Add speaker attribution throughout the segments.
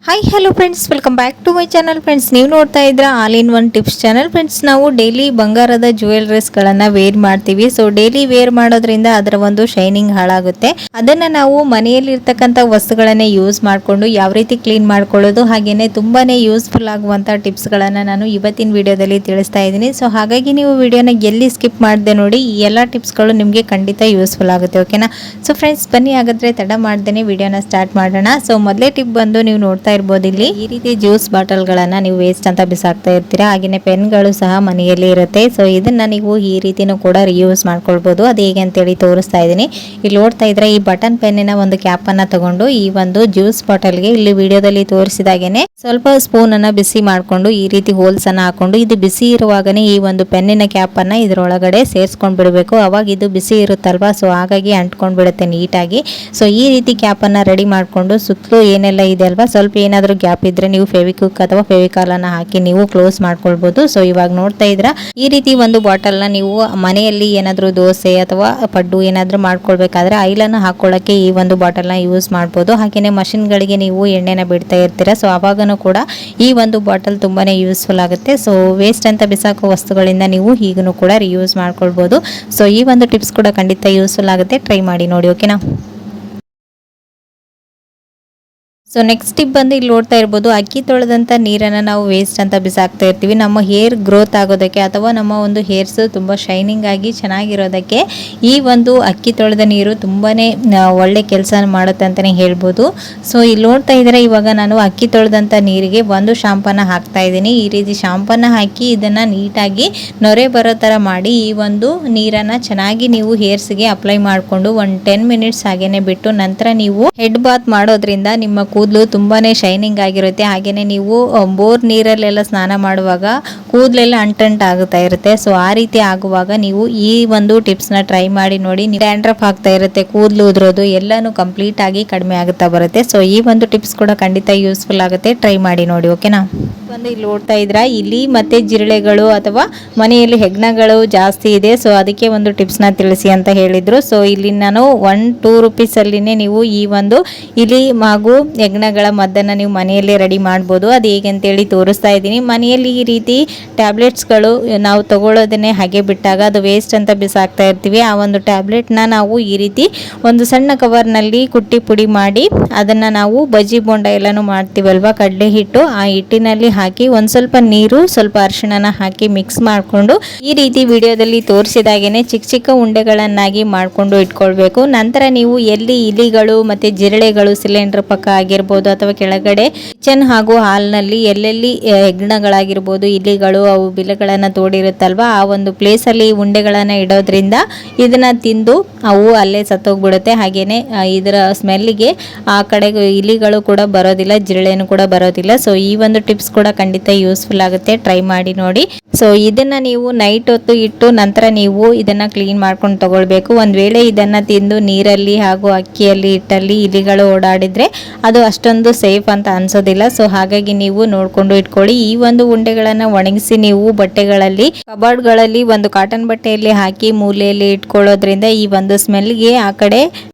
Speaker 1: Hi hello friends, welcome back to my channel. Friends, ನೀವು ನೋಡ್ತಾ ಇದ್ರ all in one tips channel. Friends, ನಾವು daily ಬಂಗಾರದ ಜ್ಯುವೆಲರೀಸ್ಗಳನ್ನು ವೇರ್ ಮಾಡ್ತೀವಿ. ಸೊ ಡೈಲಿ ವೇರ್ ಮಾಡೋದ್ರಿಂದ ಅದರ ಒಂದು ಶೈನಿಂಗ್ ಹಾಳಾಗುತ್ತೆ. ಅದನ್ನ ನಾವು ಮನೆಯಲ್ಲಿ ಇರ್ತಕ್ಕಂಥ ವಸ್ತುಗಳನ್ನೇ ಯೂಸ್ ಮಾಡಿಕೊಂಡು ಯಾವ ರೀತಿ ಕ್ಲೀನ್ ಮಾಡ್ಕೊಳ್ಳೋದು, ಹಾಗೇನೆ ತುಂಬಾನೇ ಯೂಸ್ಫುಲ್ ಆಗುವಂಥ ಟಿಪ್ಸ್ಗಳನ್ನು ನಾನು ಇವತ್ತಿನ ವಿಡಿಯೋದಲ್ಲಿ ತಿಳಿಸ್ತಾ ಇದ್ದೀನಿ. ಸೊ ಹಾಗಾಗಿ ನೀವು ವಿಡಿಯೋನ ಎಲ್ಲಿ ಸ್ಕಿಪ್ ಮಾಡದೆ ನೋಡಿ. ಈ ಎಲ್ಲ ಟಿಪ್ಸ್ಗಳು ನಿಮಗೆ ಖಂಡಿತ ಯೂಸ್ಫುಲ್ ಆಗುತ್ತೆ. ಓಕೆನಾ? ಸೊ ಫ್ರೆಂಡ್ಸ್, ಬನ್ನಿ ಹಾಗಾದ್ರೆ ತಡ ಮಾಡ್ದೇನೆ ವಿಡಿಯೋನ ಸ್ಟಾರ್ಟ್ ಮಾಡೋಣ. ಸೊ ಮೊದಲೇ ಟಿಪ್ ಬಂದು ನೀವು ನೋಡ್ತಾ ಇರಬಹುದು, ಇಲ್ಲಿ ಈ ರೀತಿ ಜ್ಯೂಸ್ ಬಾಟಲ್ ಗಳನ್ನ ನೀವು ವೇಸ್ಟ್ ಅಂತ ಬಿಸಾಕ್ತಾ ಇರ್ತೀರಾ. ಹಾಗೇನೆ ಪೆನ್ಗಳು ಸಹ ಮನೆಯಲ್ಲಿ ಇರುತ್ತೆ. ಸೊ ಇದನ್ನ ನೀವು ಈ ರೀತಿನೂ ಕೂಡ ರಿಯೂಸ್ ಮಾಡ್ಕೊಳ್ಬಹುದು. ಅದು ಹೇಗೆ ಅಂತೇಳಿ ತೋರಿಸ್ತಾ ಇದ್ದೀನಿ. ಇಲ್ಲಿ ನೋಡ್ತಾ ಇದ್ರೆ ಈ ಬಟನ್ ಪೆನ್ನಿನ ಒಂದು ಕ್ಯಾಪ್ ಅನ್ನ ತಗೊಂಡು ಈ ಒಂದು ಜ್ಯೂಸ್ ಬಾಟಲ್ಗೆ ಇಲ್ಲಿ ವಿಡಿಯೋದಲ್ಲಿ ತೋರಿಸಿದಾಗೇನೆ ಸ್ವಲ್ಪ ಸ್ಪೂನ್ ಅನ್ನ ಬಿಸಿ ಮಾಡ್ಕೊಂಡು ಈ ರೀತಿ ಹೋಲ್ಸ್ ಅನ್ನ ಹಾಕೊಂಡು, ಇದು ಬಿಸಿ ಇರುವಾಗನೇ ಈ ಒಂದು ಪೆನ್ನಿನ ಕ್ಯಾಪ್ ಅನ್ನ ಇದರೊಳಗಡೆ ಸೇರಿಸ್ಕೊಂಡ್ ಬಿಡಬೇಕು. ಅವಾಗ ಇದು ಬಿಸಿ ಇರುತ್ತಲ್ವಾ, ಸೊ ಹಾಗಾಗಿ ಅಂಟ್ಕೊಂಡ್ ಬಿಡುತ್ತೆ ನೀಟಾಗಿ. ಸೊ ಈ ರೀತಿ ಕ್ಯಾಪ್ ಅನ್ನ ರೆಡಿ ಮಾಡ್ಕೊಂಡು ಸುತ್ತಲೂ ಏನೆಲ್ಲ ಇದೆ ಅಲ್ವಾ, ಸ್ವಲ್ಪ ಏನಾದರೂ ಗ್ಯಾಪ್ ಇದ್ರೆ ನೀವು ಫೆವಿಕ್ವಿಕ್ ಅಥವಾ ಫೆವಿಕಾಲ್ ಅನ್ನ ಹಾಕಿ ನೀವು ಕ್ಲೋಸ್ ಮಾಡ್ಕೊಳ್ಬಹುದು. ಸೊ ಇವಾಗ ನೋಡ್ತಾ ಇದ್ರ ಈ ರೀತಿ ಒಂದು ಬಾಟಲ್ ನ ನೀವು ಮನೆಯಲ್ಲಿ ಏನಾದರೂ ದೋಸೆ ಅಥವಾ ಪಡ್ಡು ಏನಾದರೂ ಮಾಡ್ಕೊಳ್ಬೇಕಾದ್ರೆ ಐಲನ್ನ ಹಾಕೊಳ್ಳಕ್ಕೆ ಈ ಒಂದು ಬಾಟಲ್ ನ ಯೂಸ್ ಮಾಡಬಹುದು. ಹಾಗೇನೆ ಮಷಿನ್ ಗಳಿಗೆ ನೀವು ಎಣ್ಣೆನ ಬಿಡ್ತಾ ಇರ್ತೀರಾ. ಸೊ ಅವಾಗನೂ ಕೂಡ ಈ ಒಂದು ಬಾಟಲ್ ತುಂಬಾನೇ ಯೂಸ್ಫುಲ್ ಆಗುತ್ತೆ. ಸೊ ವೇಸ್ಟ್ ಅಂತ ಬಿಸಾಕೋ ವಸ್ತುಗಳಿಂದ ನೀವು ಈಗನೂ ಕೂಡ ರಿಯೂಸ್ ಮಾಡ್ಕೊಳ್ಬಹುದು. ಸೊ ಈ ಒಂದು ಟಿಪ್ಸ್ ಕೂಡ ಖಂಡಿತ ಯೂಸ್ಫುಲ್ ಆಗುತ್ತೆ. ಟ್ರೈ ಮಾಡಿ ನೋಡಿ. ಓಕೆನಾ? ಸೊ ನೆಕ್ಸ್ಟ್ ಟಿಪ್ ಬಂದು ಇಲ್ಲಿ ನೋಡ್ತಾ ಇರ್ಬೋದು, ಅಕ್ಕಿ ತೊಳೆದಂಥ ನೀರನ್ನು ನಾವು ವೇಸ್ಟ್ ಅಂತ ಬಿಸಾಕ್ತಾ ಇರ್ತೀವಿ. ನಮ್ಮ ಹೇರ್ ಗ್ರೋತ್ ಆಗೋದಕ್ಕೆ ಅಥವಾ ನಮ್ಮ ಒಂದು ಹೇರ್ಸ್ ತುಂಬ ಶೈನಿಂಗ್ ಆಗಿ ಚೆನ್ನಾಗಿರೋದಕ್ಕೆ ಈ ಒಂದು ಅಕ್ಕಿ ತೊಳೆದ ನೀರು ತುಂಬಾ ಒಳ್ಳೆ ಕೆಲಸ ಮಾಡುತ್ತೆ ಅಂತಲೇ ಹೇಳ್ಬೋದು. ಸೊ ಇಲ್ಲಿ ನೋಡ್ತಾ ಇದ್ರೆ ಇವಾಗ ನಾನು ಅಕ್ಕಿ ತೊಳೆದಂಥ ನೀರಿಗೆ ಒಂದು ಶಾಂಪನ್ನ ಹಾಕ್ತಾ ಇದ್ದೀನಿ. ಈ ರೀತಿ ಶಾಂಪನ್ನ ಹಾಕಿ ಇದನ್ನು ನೀಟಾಗಿ ನೊರೆ ಬರೋ ಥರ ಮಾಡಿ ಈ ಒಂದು ನೀರನ್ನು ಚೆನ್ನಾಗಿ ನೀವು ಹೇರ್ಸ್ಗೆ ಅಪ್ಲೈ ಮಾಡಿಕೊಂಡು ಒಂದು 10 ಮಿನಿಟ್ಸ್ ಹಾಗೇನೆ ಬಿಟ್ಟು ನಂತರ ನೀವು ಹೆಡ್ ಬಾತ್ ಮಾಡೋದ್ರಿಂದ ನಿಮ್ಮ ಕೂದಲು ತುಂಬಾನೇ ಶೈನಿಂಗ್ ಆಗಿರುತ್ತೆ. ಹಾಗೇನೆ ನೀವು ಬೋರ್ ನೀರಲ್ಲೆಲ್ಲ ಸ್ನಾನ ಮಾಡುವಾಗ ಕೂದಲೆಲ್ಲ ಅಂಟಂಟಾಗುತ್ತಾ ಇರುತ್ತೆ. ಸೊ ಆ ರೀತಿ ಆಗುವಾಗ ನೀವು ಈ ಒಂದು ಟಿಪ್ಸ್ ನ ಟ್ರೈ ಮಾಡಿ ನೋಡಿ. ಡ್ಯಾಂಡ್ರಫ್ ಆಗ್ತಾ ಇರುತ್ತೆ, ಕೂದಲು ಉದುರೋದು ಎಲ್ಲಾನು ಕಂಪ್ಲೀಟ್ ಆಗಿ ಕಡಿಮೆ ಆಗುತ್ತಾ ಬರುತ್ತೆ. ಸೊ ಈ ಒಂದು ಟಿಪ್ಸ್ ಕೂಡ ಖಂಡಿತ ಯೂಸ್ಫುಲ್ ಆಗುತ್ತೆ. ಟ್ರೈ ಮಾಡಿ ನೋಡಿ. ಓಕೆನಾ? ಬಂದು ಇಲ್ಲಿ ನೋಡ್ತಾ ಇದ್ರ ಇಲ್ಲಿ ಮತ್ತೆ ಜಿರಳೆಗಳು ಅಥವಾ ಮನೆಯಲ್ಲಿ ಹೆಗ್ಣಗಳು ಜಾಸ್ತಿ ಇದೆ. ಸೊ ಅದಕ್ಕೆ ಒಂದು ಟಿಪ್ಸ್ ನ ತಿಳಿಸಿ ಅಂತ ಹೇಳಿದ್ರು. ಸೊ ಇಲ್ಲಿ ನಾನು 1-2 ರೂಪೀಸ್ ಅಲ್ಲಿನೇ ನೀವು ಈ ಒಂದು ಇಲಿ ಹಾಗೂ ಹೆಗ್ಣಗಳ ಮದ್ದನ್ನ ನೀವು ಮನೆಯಲ್ಲೇ ರೆಡಿ ಮಾಡ್ಬೋದು. ಅದು ಹೇಗೆ ಅಂತೇಳಿ ತೋರಿಸ್ತಾ ಇದ್ದೀನಿ. ಮನೆಯಲ್ಲಿ ಈ ರೀತಿ ಟ್ಯಾಬ್ಲೆಟ್ಸ್ಗಳು ನಾವು ತಗೊಳ್ಳೋದನ್ನೇ ಹಾಗೆ ಬಿಟ್ಟಾಗ ಅದು ವೇಸ್ಟ್ ಅಂತ ಬಿಸಾಕ್ತಾ ಇರ್ತೀವಿ. ಆ ಒಂದು ಟ್ಯಾಬ್ಲೆಟ್ನ ನಾವು ಈ ರೀತಿ ಒಂದು ಸಣ್ಣ ಕವರ್ನಲ್ಲಿ ಕುಟ್ಟಿ ಪುಡಿ ಮಾಡಿ ಅದನ್ನ ನಾವು ಬಜ್ಜಿ ಬೋಂಡ ಎಲ್ಲಾನು ಮಾಡ್ತೀವಲ್ವಾ, ಕಡಲೆ ಹಿಟ್ಟು, ಆ ಹಿಟ್ಟಿನಲ್ಲಿ ಹಾಕಿ ಒಂದ್ ಸ್ವಲ್ಪ ನೀರು ಸ್ವಲ್ಪ ಅರಿಶಿಣನ ಹಾಕಿ ಮಿಕ್ಸ್ ಮಾಡಿಕೊಂಡು ಈ ರೀತಿ ವಿಡಿಯೋದಲ್ಲಿ ತೋರಿಸಿದಾಗೇನೆ ಚಿಕ್ಕ ಚಿಕ್ಕ ಉಂಡೆಗಳನ್ನಾಗಿ ಮಾಡ್ಕೊಂಡು ಇಟ್ಕೊಳ್ಬೇಕು. ನಂತರ ನೀವು ಎಲ್ಲಿ ಇಲಿಗಳು ಮತ್ತೆ ಜಿರಳೆಗಳು ಸಿಲಿಂಡರ್ ಪಕ್ಕ ಆಗಿರ್ಬೋದು ಅಥವಾ ಕೆಳಗಡೆ ಕಿಚನ್ ಹಾಗೂ ಹಾಲ್ನಲ್ಲಿ ಎಲ್ಲೆಲ್ಲಿ ಹೆಗ್ಣಗಳಾಗಿರ್ಬೋದು, ಇಲಿಗಳು ಅವು ಬಿಲಗಳನ್ನ ತೋಡಿರುತ್ತಲ್ವಾ, ಆ ಒಂದು ಪ್ಲೇಸ್ ಅಲ್ಲಿ ಉಂಡೆಗಳನ್ನ ಇಡೋದ್ರಿಂದ ಇದನ್ನ ತಿಂದು ಅವು ಅಲ್ಲೇ ಸತ್ತೋಗ್ಬಿಡುತ್ತೆ. ಹಾಗೇನೆ ಇದರ ಸ್ಮೆಲ್ಗೆ ಆ ಕಡೆ ಇಲಿಗಳು ಕೂಡ ಬರೋದಿಲ್ಲ, ಜಿರಳೆನೂ ಕೂಡ ಬರೋದಿಲ್ಲ. ಸೊ ಈ ಒಂದು ಟಿಪ್ಸ್ ಕೂಡ ಖಂಡಿತ ಯೂಸ್ಫುಲ್ ಆಗುತ್ತೆ. ಟ್ರೈ ಮಾಡಿ ನೋಡಿ. ಸೊ ಇದನ್ನ ನೀವು ನೈಟ್ ಹೊತ್ತು ಇಟ್ಟು ನಂತರ ನೀವು ಇದನ್ನ ಕ್ಲೀನ್ ಮಾಡ್ಕೊಂಡು ತಗೊಳ್ಬೇಕು. ಒಂದ್ ವೇಳೆ ಇದನ್ನ ತಿಂದು ನೀರಲ್ಲಿ ಹಾಗೂ ಅಕ್ಕಿಯಲ್ಲಿ ಹಿಟ್ಟಲ್ಲಿ ಇಲಿಗಳು ಓಡಾಡಿದ್ರೆ ಅದು ಅಷ್ಟೊಂದು ಸೇಫ್ ಅಂತ ಅನ್ಸೋದಿಲ್ಲ. ಸೊ ಹಾಗಾಗಿ ನೀವು ನೋಡ್ಕೊಂಡು ಇಟ್ಕೊಳ್ಳಿ. ಈ ಒಂದು ಉಂಡೆಗಳನ್ನ ಒಣಗಿಸಿ ನೀವು ಬಟ್ಟೆಗಳಲ್ಲಿ ಕಬಾರ್ಡ್ಗಳಲ್ಲಿ ಒಂದು ಕಾಟನ್ ಬಟ್ಟೆಯಲ್ಲಿ ಹಾಕಿ ಮೂಲೆಯಲ್ಲಿ ಇಟ್ಕೊಳ್ಳೋದ್ರಿಂದ ಈ ಒಂದು ಸ್ಮೆಲ್ಗೆ ಆ ಕಡೆ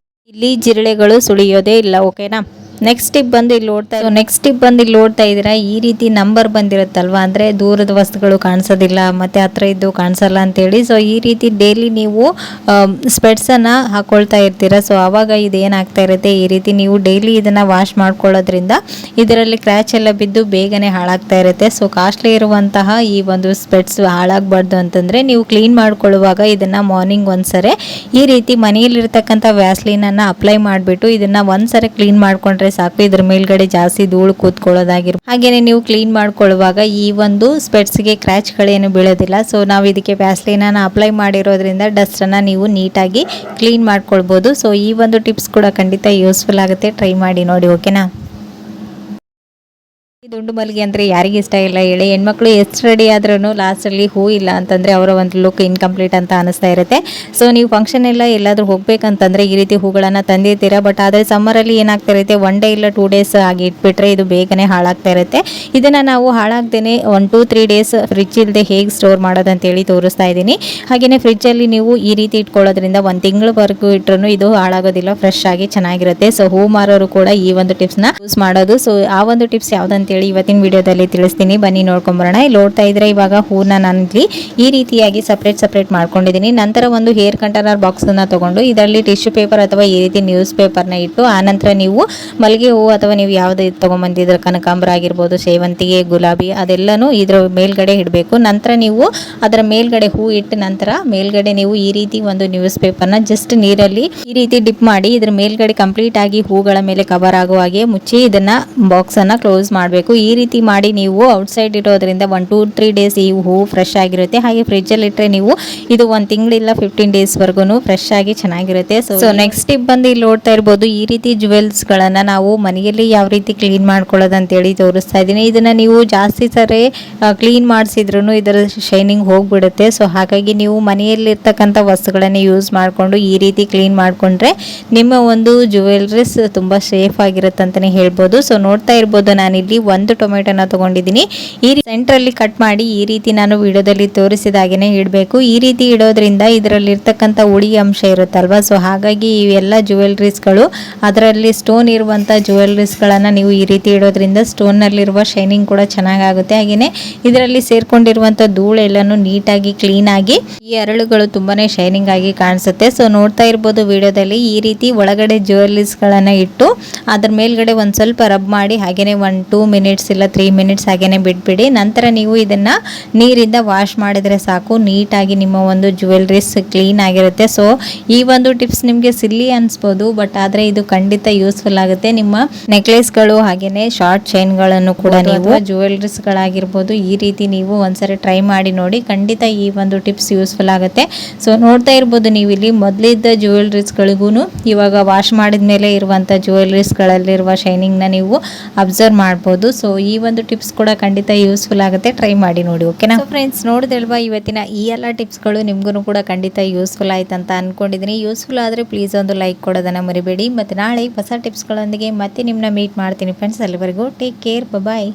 Speaker 1: ಇಲ್ಲಿ ಜಿರಳೆಗಳು ಸುಳಿಯೋದೇ ಇಲ್ಲ. ಓಕೆನಾ? ನೆಕ್ಸ್ಟ್ ಟಿಪ್ ಬಂದು ಇಲ್ಲಿ ನೋಡ್ತಾ ಇದ್ದೀರಾ, ಈ ರೀತಿ ನಂಬರ್ ಬಂದಿರುತ್ತಲ್ವಾ, ಅಂದ್ರೆ ದೂರದ ವಸ್ತುಗಳು ಕಾಣಿಸೋದಿಲ್ಲ ಮತ್ತೆ ಹತ್ರ ಇದ್ದು ಕಾಣಿಸಲ್ಲ ಅಂತೇಳಿ. ಸೊ ಈ ರೀತಿ ಡೈಲಿ ನೀವು ಸ್ಪೆಟ್ಸ್ ಅನ್ನ ಹಾಕೊಳ್ತಾ ಇರ್ತೀರಾ. ಸೊ ಅವಾಗ ಇದೇನಾಗ್ತಾ ಇರುತ್ತೆ, ಈ ರೀತಿ ನೀವು ಡೈಲಿ ಇದನ್ನ ವಾಶ್ ಮಾಡ್ಕೊಳ್ಳೋದ್ರಿಂದ ಇದರಲ್ಲಿ ಕ್ರ್ಯಾಚ್ ಎಲ್ಲ ಬಿದ್ದು ಬೇಗನೆ ಹಾಳಾಗ್ತಾ ಇರುತ್ತೆ. ಸೊ ಕಾಸ್ಟ್ಲಿ ಇರುವಂತಹ ಈ ಒಂದು ಸ್ಪೆಟ್ಸ್ ಹಾಳಾಗಬಾರ್ದು ಅಂತಂದ್ರೆ ನೀವು ಕ್ಲೀನ್ ಮಾಡ್ಕೊಳ್ಳುವಾಗ ಇದನ್ನ ಮಾರ್ನಿಂಗ್ ಒಂದ್ಸರಿ ಈ ರೀತಿ ಮನೆಯಲ್ಲಿರ್ತಕ್ಕಂಥ ವ್ಯಾಸ್ಲಿನ್ ಅನ್ನ ಅಪ್ಲೈ ಮಾಡಿಬಿಟ್ಟು ಇದನ್ನ ಒಂದ್ಸರಿ ಕ್ಲೀನ್ ಮಾಡ್ಕೊಂಡ್ರೆ ಸಾಕು. ಇದ್ರ ಮೇಲ್ಗಡೆ ಜಾಸ್ತಿ ಧೂಳು ಕೂತ್ಕೊಳ್ಳೋದಾಗಿರ್ಬೋದು. ಹಾಗೇನೆ ನೀವು ಕ್ಲೀನ್ ಮಾಡ್ಕೊಳ್ಳುವಾಗ ಈ ಒಂದು ಸ್ಪೆಟ್ಸ್ಗೆ ಕ್ರ್ಯಾಚ್ ಗಳೇನು ಬೀಳೋದಿಲ್ಲ. ಸೊ ನಾವು ಇದಕ್ಕೆ ವ್ಯಾಸ್ಲಿನ್ ಅನ್ನ ಅಪ್ಲೈ ಮಾಡಿರೋದ್ರಿಂದ ಡಸ್ಟ್ ಅನ್ನ ನೀವು ನೀಟಾಗಿ ಕ್ಲೀನ್ ಮಾಡ್ಕೊಳ್ಬಹುದು. ಸೊ ಈ ಒಂದು ಟಿಪ್ಸ್ ಕೂಡ ಖಂಡಿತ ಯೂಸ್ಫುಲ್ ಆಗುತ್ತೆ. ಟ್ರೈ ಮಾಡಿ ನೋಡಿ. ಓಕೆನಾ? ಈ ದುಂಡು ಮಲ್ಲಿಗೆ ಅಂದರೆ ಯಾರಿಗೆ ಇಷ್ಟ ಇಲ್ಲ ಹೇಳಿ. ಹೆಣ್ಮಕ್ಳು ಎಷ್ಟು ರೆಡಿ ಆದ್ರೂ ಲಾಸ್ಟಲ್ಲಿ ಹೂ ಇಲ್ಲ ಅಂತಂದರೆ ಅವರ ಒಂದು ಲುಕ್ ಇನ್ಕಂಪ್ಲೀಟ್ ಅಂತ ಅನಿಸ್ತಾ ಇರುತ್ತೆ. ಸೊ ನೀವು ಫಂಕ್ಷನ್ ಎಲ್ಲ ಎಲ್ಲಾದರೂ ಹೋಗ್ಬೇಕಂತಂದರೆ ಈ ರೀತಿ ಹೂಗಳನ್ನು ತಂದಿರ್ತೀರಾ. ಬಟ್ ಆದರೆ ಸಮ್ಮರಲ್ಲಿ ಏನಾಗ್ತಾ ಇರುತ್ತೆ, 1 ಡೇ ಇಲ್ಲ 2 ಡೇಸ್ ಆಗಿ ಇಟ್ಬಿಟ್ರೆ ಇದು ಬೇಗನೆ ಹಾಳಾಗ್ತಾ ಇರುತ್ತೆ. ಇದನ್ನು ನಾವು ಹಾಳಾಗ್ದೇ 1 to 3 ಡೇಸ್ ಫ್ರಿಜ್ ಇಲ್ಲದೆ ಹೇಗೆ ಸ್ಟೋರ್ ಮಾಡೋದಂತೇಳಿ ತೋರಿಸ್ತಾ ಇದ್ದೀನಿ. ಹಾಗೆಯೇ ಫ್ರಿಜ್ಜಲ್ಲಿ ನೀವು ಈ ರೀತಿ ಇಟ್ಕೊಳ್ಳೋದ್ರಿಂದ 1 ತಿಂಗಳವರೆಗೂ ಇಟ್ಟರು ಇದು ಹಾಳಾಗೋದಿಲ್ಲ, ಫ್ರೆಶ್ ಆಗಿ ಚೆನ್ನಾಗಿರುತ್ತೆ. ಸೊ ಹೂ ಮಾರೋರು ಕೂಡ ಈ ಒಂದು ಟಿಪ್ಸ್ನ ಯೂಸ್ ಮಾಡೋದು. ಸೊ ಆ ಒಂದು ಟಿಪ್ಸ್ ಯಾವುದಂತೇಳಿ ಇವತ್ತಿನ ವಿಡಿಯೋದಲ್ಲಿ ತಿಳಿಸ್ತೀನಿ, ಬನ್ನಿ ನೋಡ್ಕೊಂಬರೋಣ. ಇಲ್ಲಿ ನೋಡ್ತಾ ಇದ್ರೆ ಇವಾಗ ಹೂನ ನಾನು ಇಲ್ಲಿ ಈ ರೀತಿಯಾಗಿ ಸಪ್ರೇಟ್ ಮಾಡ್ಕೊಂಡಿದ್ದೀನಿ. ನಂತರ ಒಂದು ಹೇರ್ ಕಂಟೈನರ್ ಬಾಕ್ಸ್ ಅನ್ನ ತಗೊಂಡು ಇದರಲ್ಲಿ ಟಿಶ್ಯೂ ಪೇಪರ್ ಅಥವಾ ಈ ರೀತಿ ನ್ಯೂಸ್ ಪೇಪರ್ನ ಇಟ್ಟು ಆನಂತರ ನೀವು ಮಲ್ಲಿಗೆ ಹೂ ಅಥವಾ ನೀವು ಯಾವುದೇ ತಗೊಂಬಂದಿದ್ರೆ ಕನಕಾಂಬರ ಆಗಿರ್ಬೋದು, ಸೇವಂತಿಗೆ, ಗುಲಾಬಿ ಅದೆಲ್ಲನೂ ಇದ್ರ ಮೇಲ್ಗಡೆ ಇಡಬೇಕು. ನಂತರ ನೀವು ಅದರ ಮೇಲ್ಗಡೆ ಹೂ ಇಟ್ಟು ನಂತರ ಮೇಲ್ಗಡೆ ನೀವು ಈ ರೀತಿ ಒಂದು ನ್ಯೂಸ್ ಪೇಪರ್ನ ಜಸ್ಟ್ ನೀರಲ್ಲಿ ಈ ರೀತಿ ಡಿಪ್ ಮಾಡಿ ಇದ್ರ ಮೇಲ್ಗಡೆ ಕಂಪ್ಲೀಟ್ ಆಗಿ ಹೂಗಳ ಮೇಲೆ ಕವರ್ ಆಗುವ ಹಾಗೆ ಮುಚ್ಚಿ ಇದನ್ನ ಬಾಕ್ಸ್ ಅನ್ನ ಕ್ಲೋಸ್ ಮಾಡಬೇಕು. ಈ ರೀತಿ ಮಾಡಿ ನೀವು ಔಟ್ಸೈಡ್ ಇರೋದ್ರಿಂದ 1 to 3 ಡೇಸ್ ಈ ಹೂ ಫ್ರೆಶ್ ಆಗಿರುತ್ತೆ. ಹಾಗೆ ಫ್ರಿಜ್ ಅಲ್ಲಿ ಇಟ್ಟರೆ ನೀವು ಇದು 1 ತಿಂಗಳಿಲ್ಲ 15 ಡೇಸ್ ವರ್ಗು ಫ್ರೆಶ್ ಆಗಿ ಚೆನ್ನಾಗಿರುತ್ತೆ. ಸೊ ನೆಕ್ಸ್ಟ್ ಟಿಪ್ ಬಂದು ಇಲ್ಲಿ ನೋಡ್ತಾ ಇರ್ಬೋದು, ಈ ರೀತಿ ಜುವೆಲ್ಸ್ ಗಳನ್ನ ನಾವು ಮನೆಯಲ್ಲಿ ಯಾವ ರೀತಿ ಕ್ಲೀನ್ ಮಾಡ್ಕೊಳ್ಳೋದು ಅಂತೇಳಿ ತೋರಿಸ್ತಾ ಇದ್ದೀನಿ. ಇದನ್ನ ನೀವು ಜಾಸ್ತಿ ಸರಿ ಕ್ಲೀನ್ ಮಾಡಿಸಿದ್ರು ಇದರ ಶೈನಿಂಗ್ ಹೋಗ್ಬಿಡುತ್ತೆ. ಸೊ ಹಾಗಾಗಿ ನೀವು ಮನೆಯಲ್ಲಿರ್ತಕ್ಕಂಥ ವಸ್ತುಗಳನ್ನ ಯೂಸ್ ಮಾಡಿಕೊಂಡು ಈ ರೀತಿ ಕ್ಲೀನ್ ಮಾಡ್ಕೊಂಡ್ರೆ ನಿಮ್ಮ ಒಂದು ಜುವೆಲ್ರೀಸ್ ತುಂಬಾ ಸೇಫ್ ಆಗಿರುತ್ತೆ ಅಂತಾನೆ ಹೇಳ್ಬೋದು. ಸೊ ನೋಡ್ತಾ ಇರ್ಬೋದು, ನಾನಿಲ್ಲಿ ಒಂದು ಟೊಮೆಟೊನ ತಗೊಂಡಿದ್ದೀನಿ. ಈ ಸೆಂಟ್ರಲ್ಲಿ ಕಟ್ ಮಾಡಿ ಈ ರೀತಿ ನಾನು ವಿಡಿಯೋದಲ್ಲಿ ತೋರಿಸಿದ ಹಾಗೇನೆ ಇಡಬೇಕು. ಈ ರೀತಿ ಇಡೋದ್ರಿಂದ ಇದರಲ್ಲಿ ಇರ್ತಕ್ಕಂಥ ಉಳಿ ಅಂಶ ಇರುತ್ತಲ್ವಾ, ಸೊ ಹಾಗಾಗಿ ಇವೆಲ್ಲ ಜುವೆಲ್ರೀಸ್ಗಳು ಅದರಲ್ಲಿ ಸ್ಟೋನ್ ಇರುವಂಥ ಜುವೆಲ್ರೀಸ್ಗಳನ್ನು ನೀವು ಈ ರೀತಿ ಇಡೋದ್ರಿಂದ ಸ್ಟೋನ್ನಲ್ಲಿರುವ ಶೈನಿಂಗ್ ಕೂಡ ಚೆನ್ನಾಗಾಗುತ್ತೆ. ಹಾಗೆಯೇ ಇದರಲ್ಲಿ ಸೇರ್ಕೊಂಡಿರುವಂಥ ಧೂಳೆಲ್ಲನೂ ನೀಟಾಗಿ ಕ್ಲೀನಾಗಿ ಈ ಅರಳುಗಳು ತುಂಬಾನೇ ಶೈನಿಂಗ್ ಆಗಿ ಕಾಣಿಸುತ್ತೆ. ಸೊ ನೋಡ್ತಾ ಇರ್ಬೋದು ವಿಡಿಯೋದಲ್ಲಿ ಈ ರೀತಿ ಒಳಗಡೆ ಜುವೆಲ್ರೀಸ್ಗಳನ್ನು ಇಟ್ಟು ಅದ್ರ ಮೇಲ್ಗಡೆ ಒಂದು ಸ್ವಲ್ಪ ರಬ್ ಮಾಡಿ ಹಾಗೆಯೇ 1-2 ಮಿನಿಟ್ಸ್ ಇಲ್ಲ 3 ಮಿನಿಟ್ಸ್ ಹಾಗೇನೆ ಬಿಟ್ಬಿಡಿ. ನಂತರ ನೀವು ಇದನ್ನ ನೀರಿಂದ ವಾಶ್ ಮಾಡಿದ್ರೆ ಸಾಕು, ನೀಟಾಗಿ ನಿಮ್ಮ ಒಂದು ಜುವೆಲ್ರೀಸ್ ಕ್ಲೀನ್ ಆಗಿರುತ್ತೆ. ಸೊ ಈ ಒಂದು ಟಿಪ್ಸ್ ನಿಮಗೆ ಸಿಲ್ಲಿ ಅನ್ಸ್ಬೋದು, ಬಟ್ ಆದರೆ ಇದು ಖಂಡಿತ ಯೂಸ್ಫುಲ್ ಆಗುತ್ತೆ. ನಿಮ್ಮ ನೆಕ್ಲೆಸ್ಗಳು ಹಾಗೇನೆ ಶಾರ್ಟ್ ಚೈನ್ಗಳನ್ನು ಕೂಡ ನೀವು ಜುವೆಲ್ರೀಸ್ಗಳಾಗಿರ್ಬೋದು ಈ ರೀತಿ ನೀವು ಒಂದ್ಸರಿ ಟ್ರೈ ಮಾಡಿ ನೋಡಿ, ಖಂಡಿತ ಈ ಒಂದು ಟಿಪ್ಸ್ ಯೂಸ್ಫುಲ್ ಆಗುತ್ತೆ. ಸೊ ನೋಡ್ತಾ ಇರ್ಬೋದು ನೀವು ಇಲ್ಲಿ ಮೊದಲಿದ್ದ ಜುವೆಲ್ರೀಸ್ಗಳಿಗೂ ಇವಾಗ ವಾಶ್ ಮಾಡಿದ ಮೇಲೆ ಇರುವಂಥ ಜುವೆಲ್ರೀಸ್ಗಳಲ್ಲಿರುವ ಶೈನಿಂಗ್ನ ನೀವು ಅಬ್ಸರ್ವ್ ಮಾಡ್ಬೋದು. ಸೊ ಈ ಒಂದು ಟಿಪ್ಸ್ ಕೂಡ ಖಂಡಿತ ಯೂಸ್ಫುಲ್ ಆಗುತ್ತೆ, ಟ್ರೈ ಮಾಡಿ ನೋಡಿ. ಓಕೆನಾ ಫ್ರೆಂಡ್ಸ್, ನೋಡಿದಲ್ವಾ ಇವತ್ತಿನ ಈ ಎಲ್ಲ ಟಿಪ್ಸ್ಗಳು ನಿಮ್ಗೂ ಕೂಡ ಖಂಡಿತ ಯೂಸ್ಫುಲ್ ಆಯ್ತು ಅಂತ ಅನ್ಕೊಂಡಿದ್ದೀನಿ. ಯೂಸ್ಫುಲ್ ಆದರೆ ಪ್ಲೀಸ್ ಒಂದು ಲೈಕ್ ಕೊಡೋದನ್ನು ಮರಿಬೇಡಿ. ಮತ್ತು ನಾಳೆ ಹೊಸ ಟಿಪ್ಸ್ಗಳೊಂದಿಗೆ ಮತ್ತೆ ನಿಮ್ಮನ್ನ ಮೀಟ್ ಮಾಡ್ತೀನಿ ಫ್ರೆಂಡ್ಸ್. ಅಲ್ಲಿವರೆಗೂ ಟೇಕ್ ಕೇರ್, ಬಾಯ್.